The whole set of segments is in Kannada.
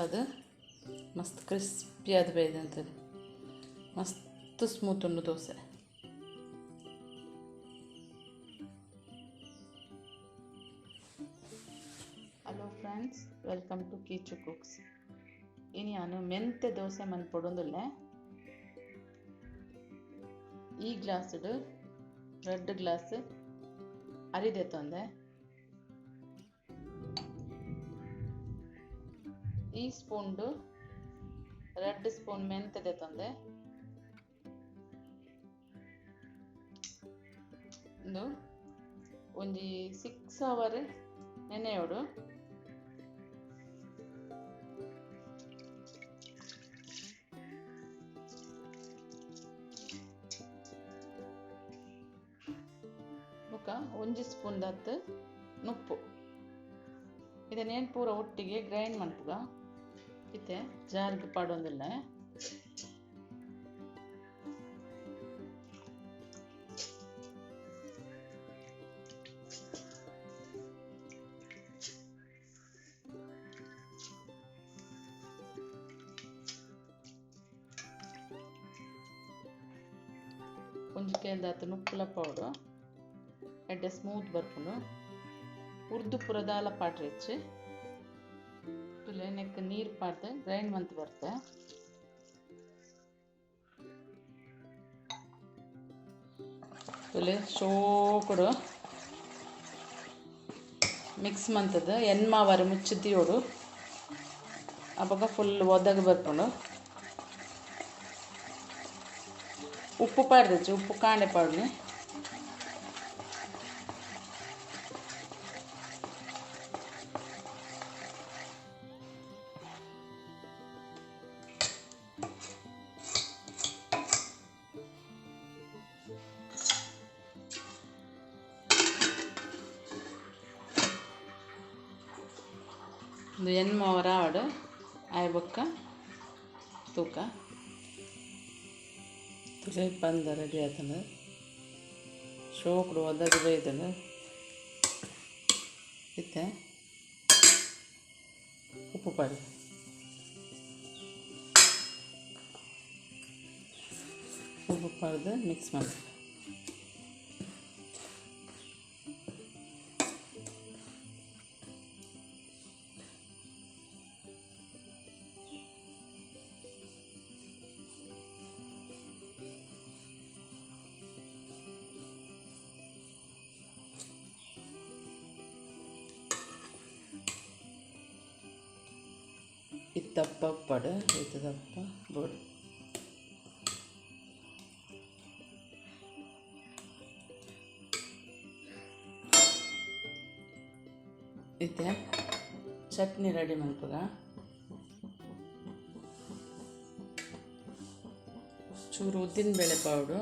ಅದು ಮಸ್ತ್ ಕ್ರಿಸ್ಪಿ ಆದ ಬೇಯ್ದು ಅಂತದೆ ಮಸ್ತ್ ಸ್ಮೂತ್ ಉಂಡು dosa. Hello friends, welcome to Keechu cooks. ಇನ್ನು ನಾನು ಮೆಂತೆ ದೋಸೆ ಮನ್ಪೊಡೊಂದುಲ್ಲ. ಈ ಗ್ಲಾಸ್ಡು 2 ಗ್ಲಾಸ್ ಅರಿದೆ ತೊಂದೆ. ಈ ಸ್ಪೂನ್ಡು 2 ಸ್ಪೂನ್ ಮೆಂತೆದೆ ತೊಂದೆ. ಒಂಜಿ 6 ಅವರ್ ನೆನೆಯೋಡು. ಮುಖ 1 ಸ್ಪೂನ್ ದತ್ತು ನುಪ್ಪು ಇದನ್ನೇನು ಪೂರ ಒಟ್ಟಿಗೆ ಗ್ರೈಂಡ್ ಮಾಡ್ಪುಗ ಇತ್ತೆ ಜಾರ್ಗೆ ಪಾಡೊಂದಿಲ್ಲ. ಒಂಜಿ ಕೇಳ್ದಾತು ನುಪ್ಪುಲ ಪೌಡು ಎಡ್ಡೆ ಸ್ಮೂತ್ ಬರ್ಪುಂಡು. ಉರ್ದು ಪೂರ ದಾಲ ಪಾಡ್ರೆ ಹೆಚ್ಚು ತುಲೆ ನೆಕ್ ನೀರು ಪಾಡ್ದು ಗ್ರೈಂಡ್ ಮಂತ್ ಬರ್ತೆ. ತುಲೆ ಶೋಕುಡು ಮಿಕ್ಸ್ ಮಂತದ್ದು ಎನ್ಮಾವಾರು ಮುಚ್ಚಿದ್ದಿಯೋಡು ಅವಾಗ ಫುಲ್ ಒದಗ ಬರ್ಪುಂಡು. ಉಪ್ಪು ಪಾಡ್ದಚ್ಚು, ಉಪ್ಪು ಕಾಂಡೆ ಪಾಡ್ನಿ. ಒಂದು ಎನ್ಮಾವರ ಆವಡು ಆಯ್ ಬೊಕ್ಕ ತೂಕ ತುಲೆ ಬಂದ ರೆಡಿ ಆತಂದು ಶೋಕುಡು ಒದಗಿ ಬೇಯ್ದನು ಇತ್ತೆ ಉಪ್ಪು ಪಾಡಿ ಉಪ್ಪು ಪಾಡ್ದು ಮಿಕ್ಸ್ ಮಾಡಿ ಇತ್ತಪ್ಪ ಪಡ ಇತ್ತದಪ್ಪ ಬೋಡು ಇತ್ತೆ ಚಟ್ನಿ ರೆಡಿ ಮಾಡ್ಪುಗ. ಚೂರು ಉದ್ದಿನ ಬೇಳೆ ಪೌಡು,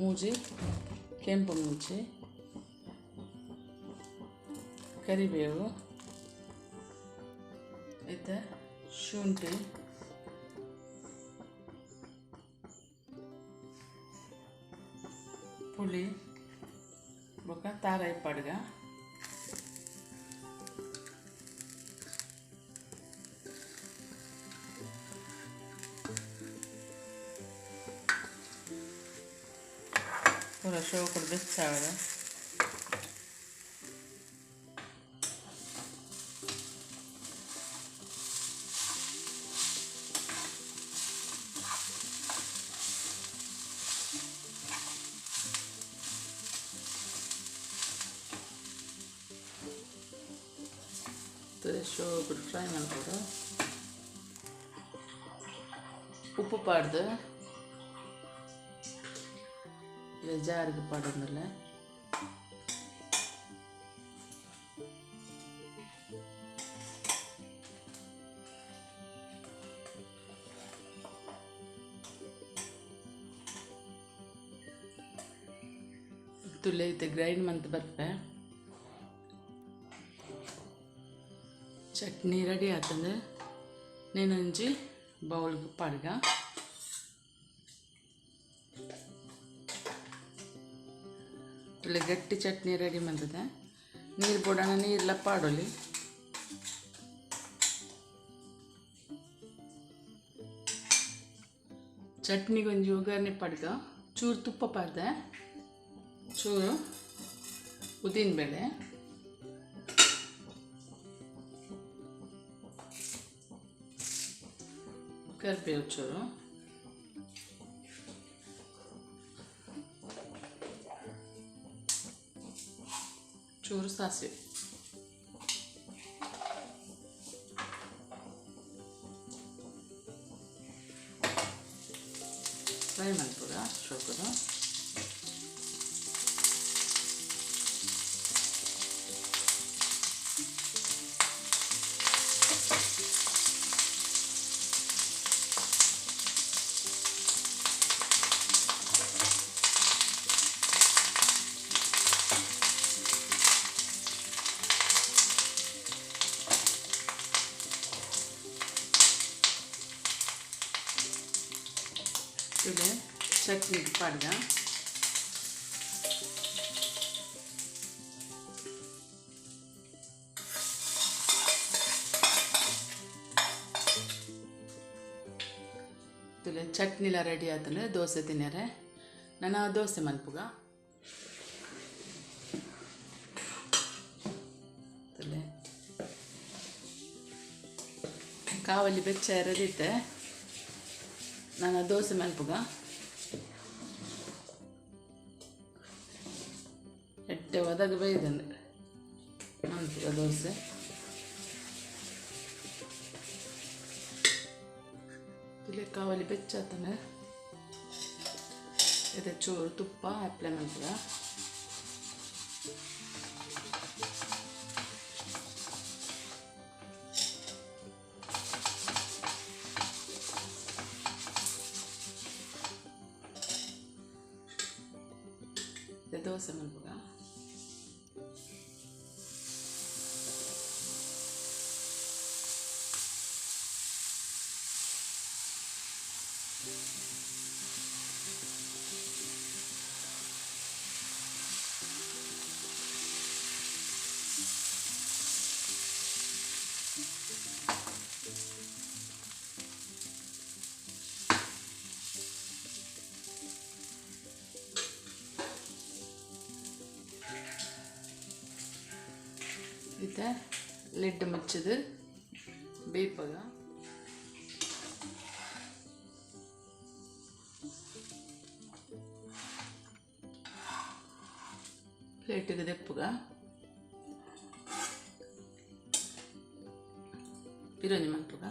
ಮೂಜಿ ಕೆಂಪು ಮುಂಚಿ, ಕರಿಬೇವು, ಇತ್ತೆ ಶುಂಠಿ, ಪುಳಿ ಬೊಕ ತಾರಾಯಿ ಪಡ್ಗ, ಪೂರ ಶೋಕುಡು ಬೆಚ್ಚಾವಡ. ಶೋಕುಡು ಫ್ರೈ ಮಾಡ್ಕೊಡು. ಉಪ್ಪು ಪಾಡ್ದು ಜಾರಿಗೆ ಪಾಡೊಂದಿಲ್ಲ. ತುಲೆ ಐತೆ ಗ್ರೈಂಡ್ ಮಂತ್ ಬರ್ಪೆ. ಚಟ್ನಿ ರೆಡಿ ಆತಂದ್ರೆ నేనొంచి బౌల్కి పడగా ತುಲೆ ಗಟ್ಟಿ ಚಟ್ನಿ ರೆಡಿ ಮಾಡ್ತದೆ. ನೀರು ಬೋಡೋಣ, ನೀರೆಲ್ಲ ಪಾಡೋಲಿ. ಚಟ್ನಿಗೆ ಒಂಜಿ ಒಗ್ಗರಣೆ ಪಡ್ಗ ಚೂರು ತುಪ್ಪ ಪಾಡ್ದೆ, ಚೂರು ಉದ್ದಿನಬೇಳೆ, ಕರಿಬೇವು ಚೂರು, ಚೂರು ಸಾಸಿವೆ, ಫ್ರೈ ಮಾಡ್ಬೋದ ಶೋಕದ. ತುಲೆ ಚಟ್ನಿ ಪಾಡ್ಗ ತುಲೆ ಚಟ್ನಿಲ ರೆಡಿ ಆತಂದ್ರೆ ದೋಸೆ ತಿನ್ನರೆ. ನಾನು ದೋಸೆ ಮಲ್ಪುಗ ತುಲೆ ಕಾವಲಿ ಬೆಚ್ಚ ಎರದಿತ್ತೆ. ನಾನು ದೋಸೆ ಮಲ್ಪುಗ ಎಟ್ಟೆ ಒದಗ ಬೇಯ್ದಂದ್ರೆ ಮಲ್ಪುಗ ದೋಸೆ. ತುಲೆ ಕಾವಲಿ ಬೆಚ್ಚಾತಂದ್ರೆ ಇದು ಚೂರು ತುಪ್ಪ ಅಪ್ಲೈ ಮಲ್ಪುಗ. ದೋಸೆ ಮಲ್ಪುಗ ಇದು ಲಿಡ್ ಮುಚ್ಚದು ಬೇಯ್ಪಗ. ಪ್ಲೇಟಿಗೆ ದೆಪ್ಪುಗ ಬಿರಿಯಾನಿ ಮಲ್ಪುಗ.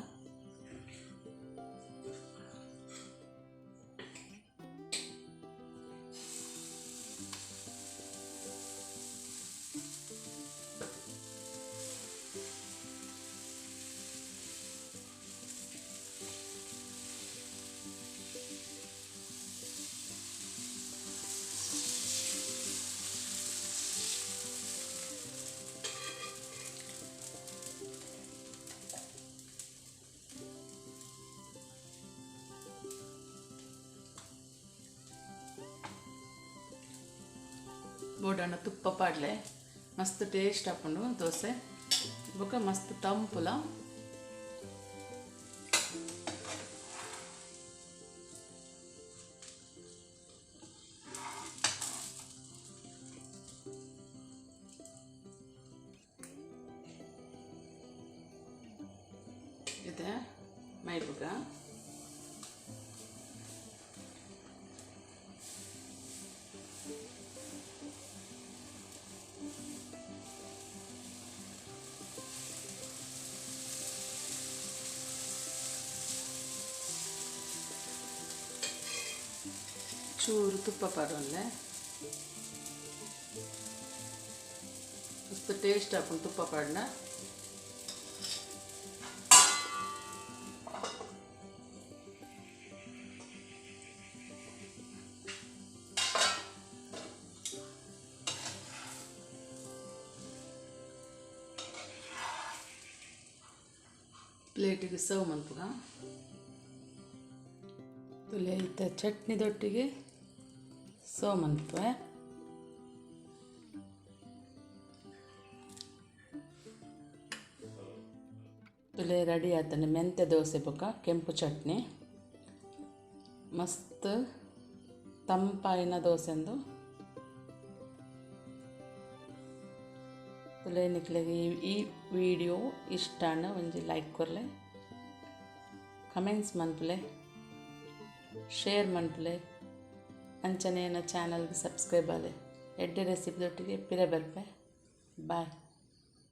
ಬೋಡಣ್ಣ ತುಪ್ಪ ಪಾಡ್ಲೆ ಮಸ್ತ್ ಟೇಸ್ಟ್ ಹಾಕೊಂಡು ದೋಸೆ ಬೊಕ ಮಸ್ತ್ ತಂಪುಲ. ಇದೆ ಮೈಬುಗ ಚೂರು ತುಪ್ಪ ಪಾಡೊಲ್ಲೆ ಮಸ್ತ್ ಟೇಸ್ಟ್ ಹಾಕೊಂಡು ತುಪ್ಪ ಪಾಡ್ನ. ಪ್ಲೇಟಿಗೆ ಸರ್ವ್ ಮಲ್ಪುಗ. ತುಲೆ ಇತ್ತ ಚಟ್ನಿದೊಟ್ಟಿಗೆ ಸರ್ವ್ ಮಲ್ಪುವೆ. ತುಲೆ ರೆಡಿ ಆತನೆ ಮೆಂತ್ಯ ದೋಸೆ ಬೊಕ ಕೆಂಪು ಚಟ್ನಿ ಮಸ್ತ್ ತಂಪಾಯಿನ ದೋಸೆಂದು ತುಲೆ ನಿಕ್ಲೆಗ್ ಈ ವಿಡಿಯೋ ಇಷ್ಟಾಂಡ ಒಂಜಿ ಲೈಕ್ ಕೊರ್ಲೆ ಕಮೆಂಟ್ಸ್ ಮನ್ಪುಲೆ ಶೇರ್ ಮನ್ಪುಲೆ ಅಂಚನೆ ಚಾನಲ್ಗೆ ಸಬ್ಸ್ಕ್ರೈಬ್ ಆಲೆ ಎಡ್ಡೆ ರೆಸಿಪಿದೊಟ್ಟಿಗೆ ಪಿರ ಬರ್ಪೆ ಬಾಯ್.